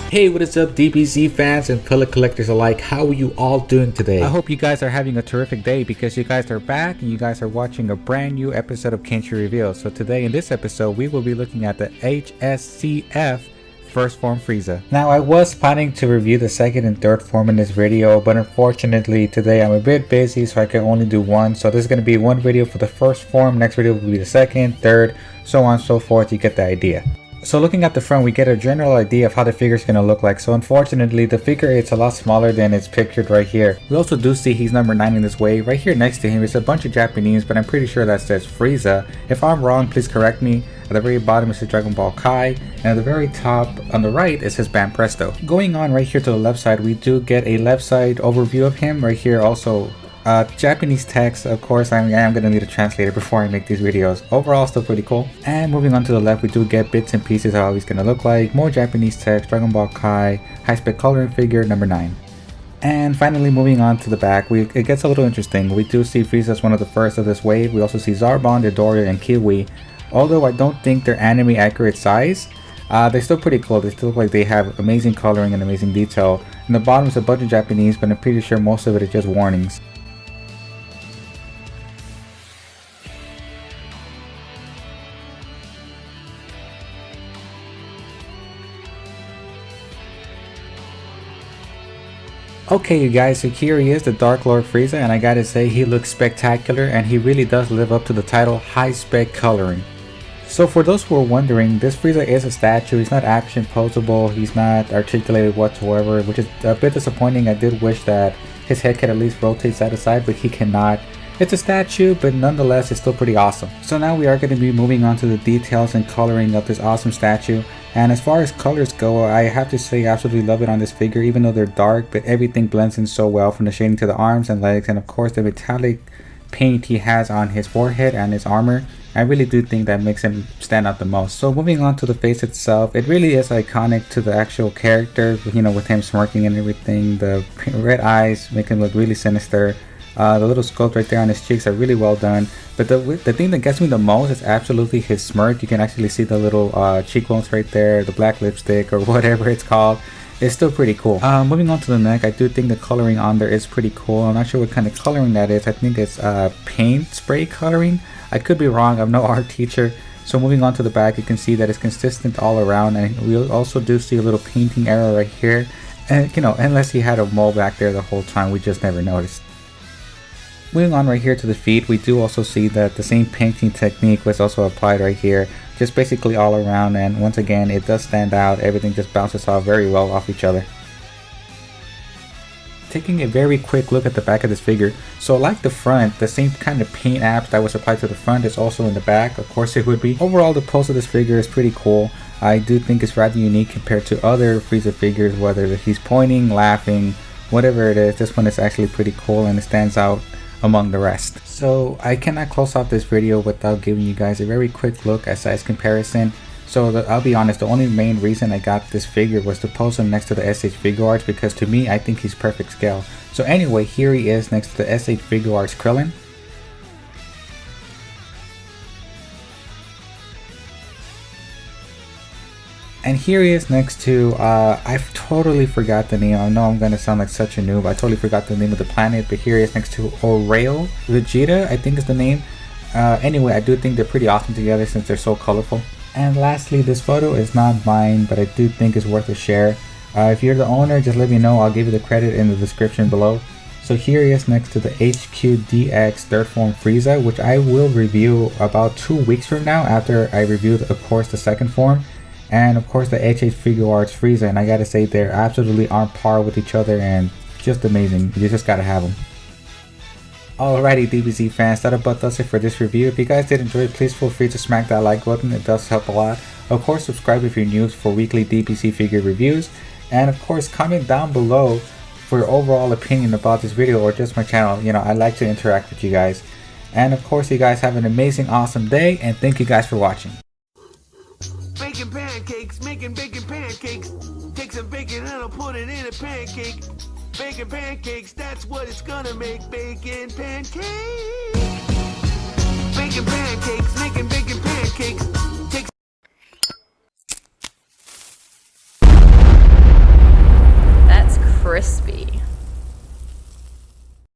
Hey, what is up, DBZ fans and fellow collectors alike? How are you all doing today? I hope you guys are having a terrific day because you guys are back and you guys are watching a brand new episode of Kenshi RevealZ. So today in this episode, we will be looking at the HSCF first form Frieza. Now, I was planning to review the second and third form in this video, but unfortunately today I'm a bit busy, so I can only do one. So this is going to be one video for the first form, next video will be the second, third, so on and so forth. You get the idea. So looking at the front, we get a general idea of how the figure is going to look like. So unfortunately, the figure is a lot smaller than it's pictured right here. We also do see he's number 9 in this wave. Right here next to him is a bunch of Japanese, but I'm pretty sure that says Frieza. If I'm wrong, please correct me. At the very bottom is his Dragon Ball Kai, and at the very top on the right is his Bam Presto. Going on right here to the left side, we do get a left side overview of him. Right here also Japanese text. Of course, I am going to need a translator before I make these videos. Overall, still pretty cool. And moving on to the left, we do get bits and pieces of how he's going to look like. More Japanese text, Dragon Ball Kai, high spec coloring figure, number 9. And finally, moving on to the back, it gets a little interesting. We do see Frieza as one of the first of this wave. We also see Zarbon, Dodoria, and Kiwi. Although I don't think they're anime accurate size, they're still pretty cool. They still look like they have amazing coloring and amazing detail. In the bottom is a bunch of Japanese, but I'm pretty sure most of it is just warnings. Okay, you guys, so here he is, the Dark Lord Frieza, and I gotta say he looks spectacular and he really does live up to the title high spec coloring. So for those who are wondering, this Frieza is a statue. He's not action posable, he's not articulated whatsoever, which is a bit disappointing. I did wish that his head could at least rotate side to side, but he cannot. It's a statue, but nonetheless it's still pretty awesome. So now we are going to be moving on to the details and coloring of this awesome statue. And as far as colors go, I have to say I absolutely love it on this figure, even though they're dark, but everything blends in so well, from the shading to the arms and legs, and of course the metallic paint he has on his forehead and his armor. I really do think that makes him stand out the most. So moving on to the face itself, it really is iconic to the actual character, you know, with him smirking and everything. The red eyes make him look really sinister. The little sculpt right there on his cheeks are really well done. But the thing that gets me the most is absolutely his smirk. You can actually see the little cheekbones right there, the black lipstick or whatever it's called. It's still pretty cool. Moving on to the neck, I do think the coloring on there is pretty cool. I'm not sure what kind of coloring that is. I think it's paint spray coloring. I could be wrong, I'm no art teacher. So moving on to the back, you can see that it's consistent all around, and we also do see a little painting error right here. And you know, unless he had a mole back there the whole time, we just never noticed. Moving on right here to the feet, we do also see that the same painting technique was also applied right here, just basically all around, and once again it does stand out. Everything just bounces off very well off each other. Taking a very quick look at the back of this figure, so like the front, the same kind of paint apps that was applied to the front is also in the back. Of course it would be. Overall, the pose of this figure is pretty cool. I do think it's rather unique compared to other Frieza figures, whether he's pointing, laughing, whatever it is. This one is actually pretty cool and it stands out among the rest. So I cannot close off this video without giving you guys a very quick look at size comparison. So I'll be honest, the only main reason I got this figure was to pose him next to the SH Figuarts, because to me I think he's perfect scale. So anyway, here he is next to the SH Figuarts Krillin. And here he is next to, I've totally forgot the name. I know I'm gonna sound like such a noob. I totally forgot the name of the planet, but here he is next to Oreo Vegeta, I think is the name. Anyway, I do think they're pretty awesome together since they're so colorful. And lastly, this photo is not mine, but I do think it's worth a share. If you're the owner, just let me know. I'll give you the credit in the description below. So here he is next to the HQDX third form Frieza, which I will review about 2 weeks from now after I review, of course, the second form. And of course the HH Figuarts Frieza, and I gotta say they're absolutely on par with each other and just amazing. You just gotta have them. Alrighty, DBZ fans, that about does it for this review. If you guys did enjoy it, please feel free to smack that like button. It does help a lot. Of course, subscribe if you're new for weekly DBZ figure reviews, and of course comment down below for your overall opinion about this video or just my channel. You know, I like to interact with you guys. And of course, you guys have an amazing, awesome day, and thank you guys for watching. Baking pancakes, making bacon pancakes. Take some bacon and I'll put it in a pancake. Bacon pancakes, that's what it's gonna make. Bacon pancakes. Bacon pancakes, making bacon pancakes. crispy.